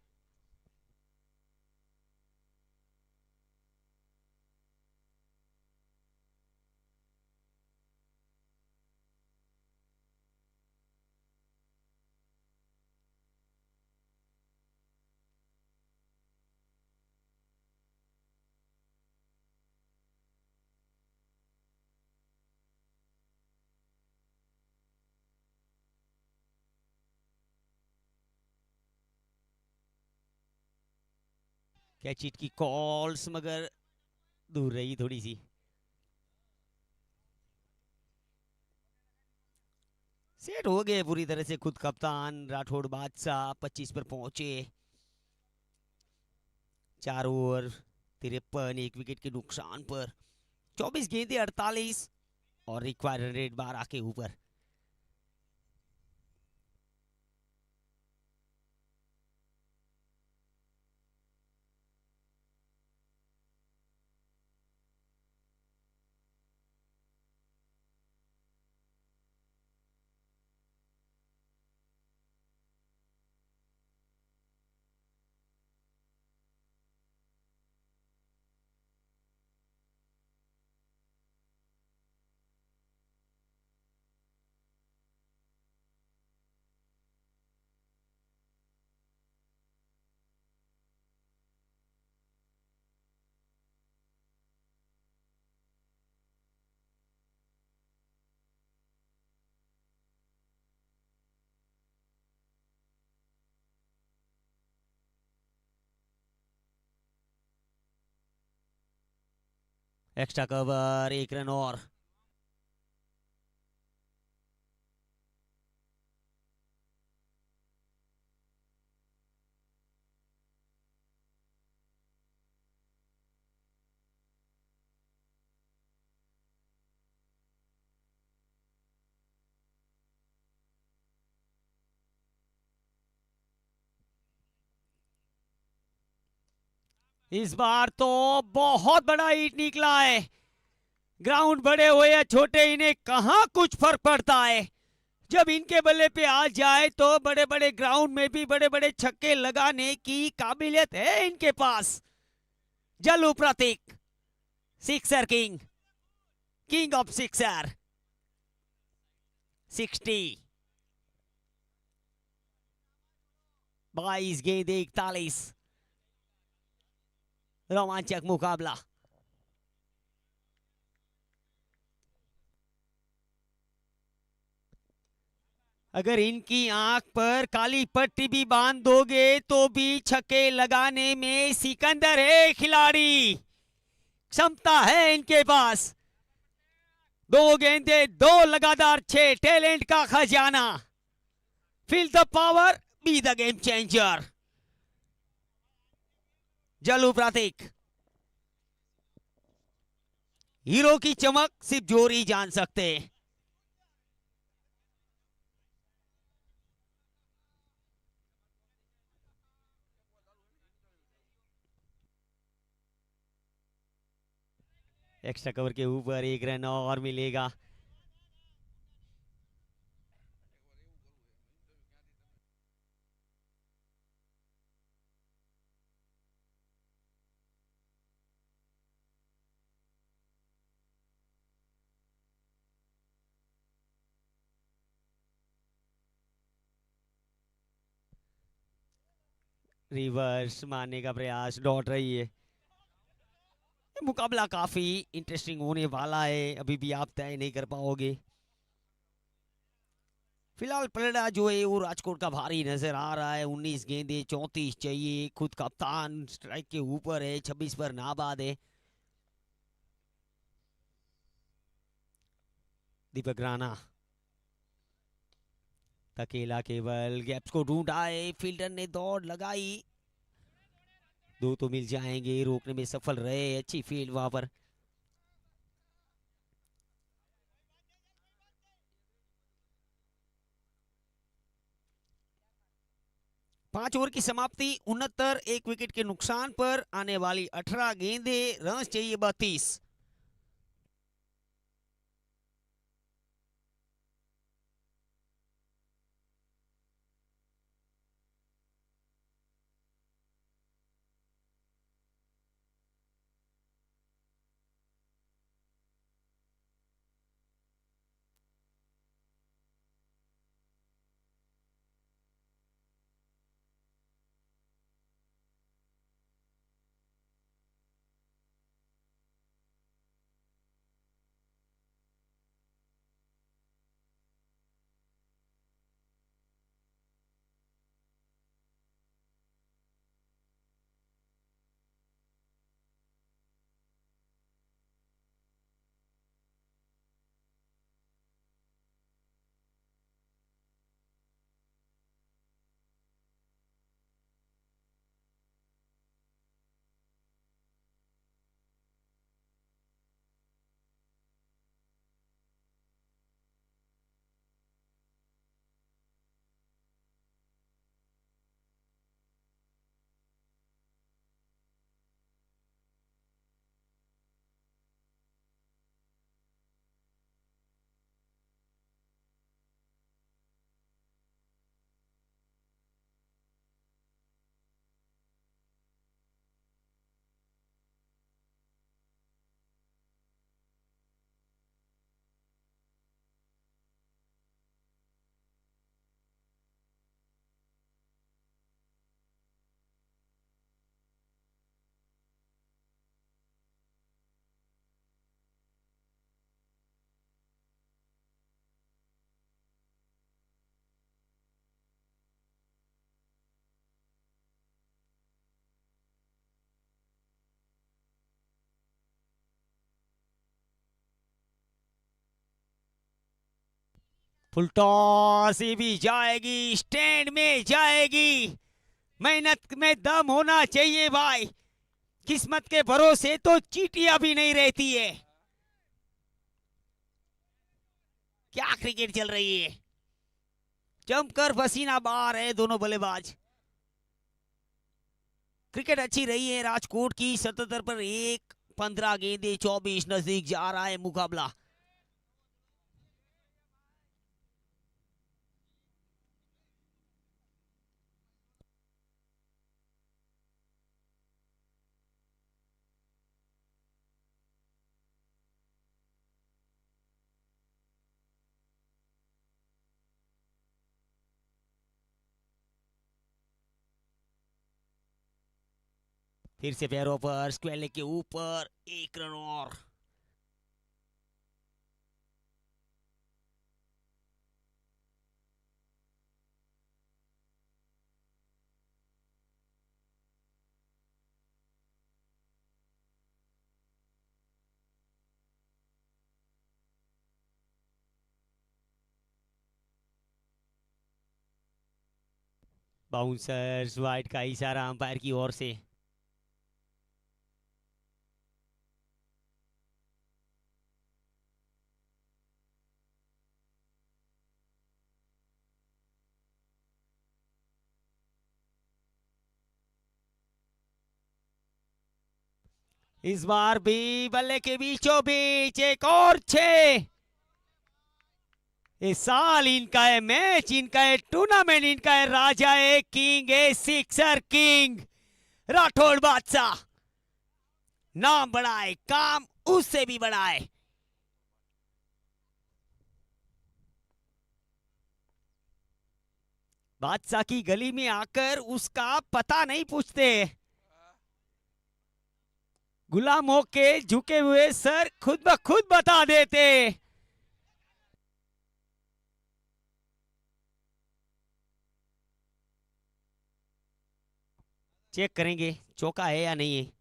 Catch it की कॉल्स मगर दूर रही थोड़ी सी। सेट हो गए पूरी तरह से खुद कप्तान राठौड़ बादशाह। 25 पर पहुंचे। 4 ओवर 53, 1 विकेट के नुकसान पर। 24 गेंदे 48 और रिक्वायर्ड रन रेट 12 के ऊपर। एक्स्ट्रा कवर, 1 रन और। इस बार तो बहुत बड़ा हिट निकला है। ग्राउंड बड़े हो या छोटे, इन्हें कहां कुछ फर्क पड़ता है। जब इनके बल्ले पे आ जाए तो बड़े बड़े ग्राउंड में भी बड़े बड़े छक्के लगाने की काबिलियत है इनके पास। Jallu Prateek, sixer king, king of sixer. 60, 22 गेंद 41। रोमांचक मुकाबला। अगर इनकी आंख पर काली पट्टी भी बांध दोगे तो भी छक्के लगाने में सिकंदर है खिलाड़ी। क्षमता है इनके पास। 2 गेंदे 2 लगातार 6, टैलेंट का खजाना। Feel the power, be the game changer. Jallu Prateek, hero की चमक सिर्फ जोर ही जान सकते हैं। एक्स्ट्रा कवर के ऊपर 1 रन और मिलेगा। रिवर्स मारने का प्रयास, डॉट रही है। मुकाबला काफी इंटरेस्टिंग होने वाला है, अभी भी आप तय नहीं कर पाओगे। फिलहाल पलड़ा जो है वो राजकोट का भारी नजर आ रहा है। 19 गेंदे 34 चाहिए। खुद कप्तान स्ट्राइक के ऊपर है। 26 पर नाबाद है। दीपक राणा, अकेला केवल गैप्स को ढूंढा है। फील्डर ने दौड़ लगाई दो तो मिल जाएंगे, रोकने में सफल रहे, अच्छी फील्ड वहां पर। पांच ओवर की समाप्ति 69, एक विकेट के नुकसान पर आने वाली 18 गेंदे, रन चाहिए 32। फुल टॉस, ये भी जाएगी, स्टैंड में जाएगी। मेहनत में दम होना चाहिए भाई, किस्मत के भरोसे तो चीटियां भी नहीं रहती है। क्या क्रिकेट चल रही है, जमकर पसीना बहा रहे दोनों बल्लेबाज। क्रिकेट अच्छी रही है राजकोट की। 77 पर 1, 15 गेंदे 24, नजदीक जा रहा है मुकाबला। फिर से पैरों पर, स्क्वायर लेग के ऊपर, 1 रन और। बाउंसर्स, वाइड का इशारा अंपायर की ओर से। इस बार भी बल्ले के बीचों बीच एक और 6। इस साल इनका है मैच, इनका है टूर्नामेंट, इनका है राजा है, किंग है, सिक्सर किंग राठौड़ बादशाह। नाम बड़ा है, काम उससे भी बड़ा है। बादशाह की गली में आकर उसका पता नहीं पूछते, गुलाम होके झुके हुए सर खुद ब खुद बता देते। चेक करेंगे चौका है या नहीं है।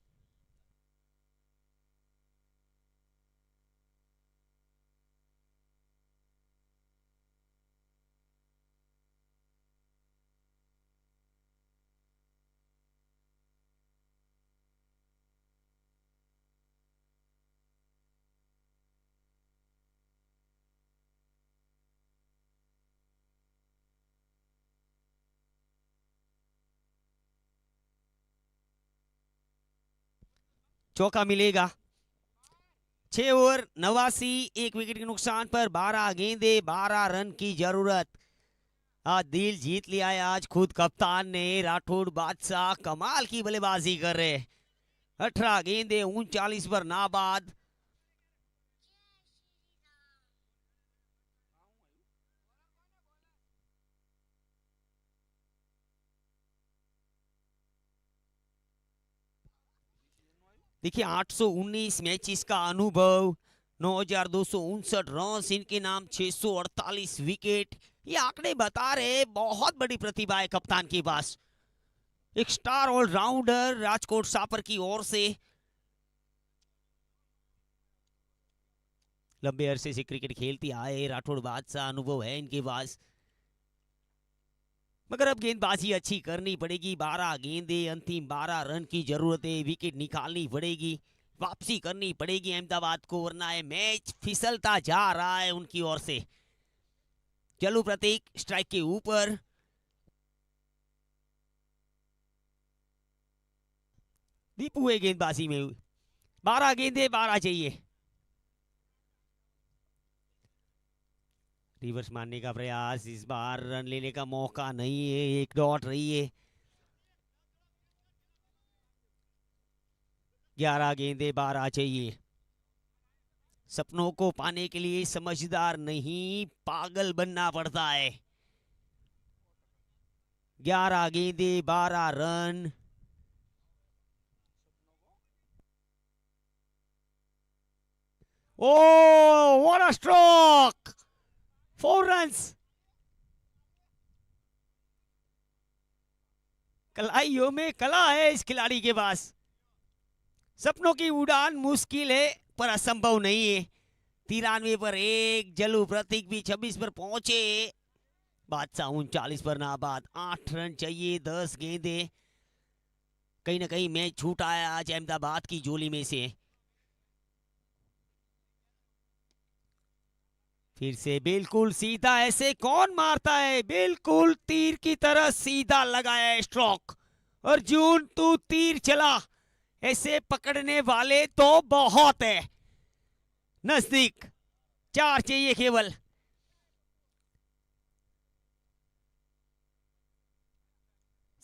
चौका मिलेगा। 6 ओवर 89, 1 विकेट के नुकसान पर 12 गेंदे 12 रन की जरूरत। आज दिल जीत लिया है आज खुद कप्तान ने। राठौड़ बादशाह कमाल की बल्लेबाजी कर रहे। 18 गेंदे 39 पर नाबाद। देखिए 819 मैचेस का अनुभव, 9,259 रन इनके नाम, 648 विकेट। ये आंकड़े बता रहे बहुत बड़ी प्रतिभा है कप्तान के पास। एक स्टार ऑलराउंडर राजकोट सापर की ओर से। लंबे अरसे से क्रिकेट खेलती आए राठौड़ बादशाह, अनुभव है इनके पास। मगर अब गेंदबाजी अच्छी करनी पड़ेगी। 12 गेंदे, अंतिम 12 रन की जरूरत है। विकेट निकालनी पड़ेगी, वापसी करनी पड़ेगी अहमदाबाद को, वरना है मैच फिसलता जा रहा है उनकी ओर से। चलू प्रतीक स्ट्राइक के ऊपर। दीपू है गेंदबाजी में। 12 गेंदे 12 चाहिए। रिवर्स मारने का प्रयास, इस बार रन लेने का मौका नहीं है। एक डॉट रही है। 11 गेंदे 12 चाहिए। सपनों को पाने के लिए समझदार नहीं, पागल बनना पड़ता है। 11 गेंदे 12 रन। ओ व्हाट अ स्ट्रोक, 4 रन्स। कलाइयों में कला है इस खिलाड़ी के पास। सपनों की उड़ान मुश्किल है पर असंभव नहीं है। 93 पर 1। जलू प्रतीक भी 26 पर पहुंचे। बादशाह 39 पर नाबाद। 8 रन चाहिए, 10 गेंदे। कहीं ना कहीं मैच छूट आया आज अहमदाबाद की जोली में से। फिर से बिल्कुल सीधा, ऐसे कौन मारता है, बिल्कुल तीर की तरह सीधा लगाया स्ट्रोक। अर्जुन तू तीर चला, ऐसे पकड़ने वाले तो बहुत है। नजदीक, 4 चाहिए केवल।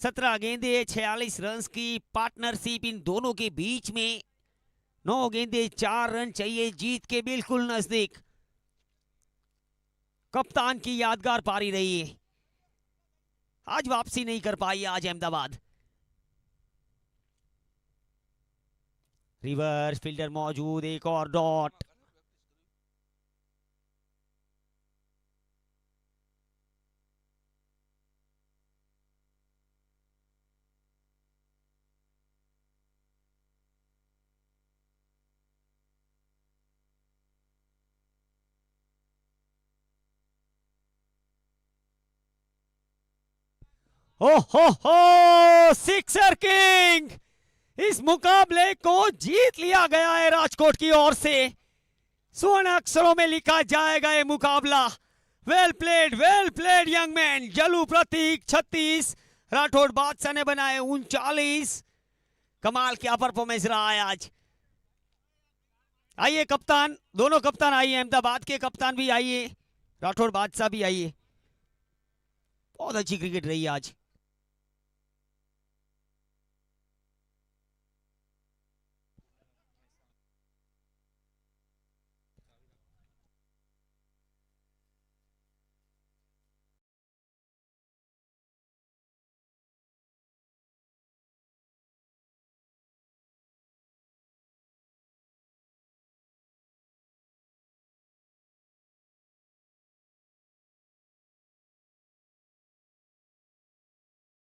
सत्रह गेंदे 46 रन की पार्टनरशिप इन दोनों के बीच में। 9 गेंदे 4 रन चाहिए, जीत के बिल्कुल नजदीक। कप्तान की यादगार पारी रही है। आज वापसी नहीं कर पाई आज अहमदाबाद। रिवर्स फील्डर मौजूद, एक और डॉट। हो सिक्सर किंग। इस मुकाबले को जीत लिया गया है राजकोट की ओर से। स्वर्ण अक्षरों में लिखा जाएगा ये मुकाबला। Well played young man. Jalu Prateek 36, Rathore Badshah ने बनाए 39। कमाल क्या परफॉर्मेंस रहा है आज। आइए कप्तान, दोनों कप्तान आइए, अहमदाबाद के कप्तान भी आइए, राठौड़ बादशाह भी आइए। बहुत अच्छी क्रिकेट रही आज।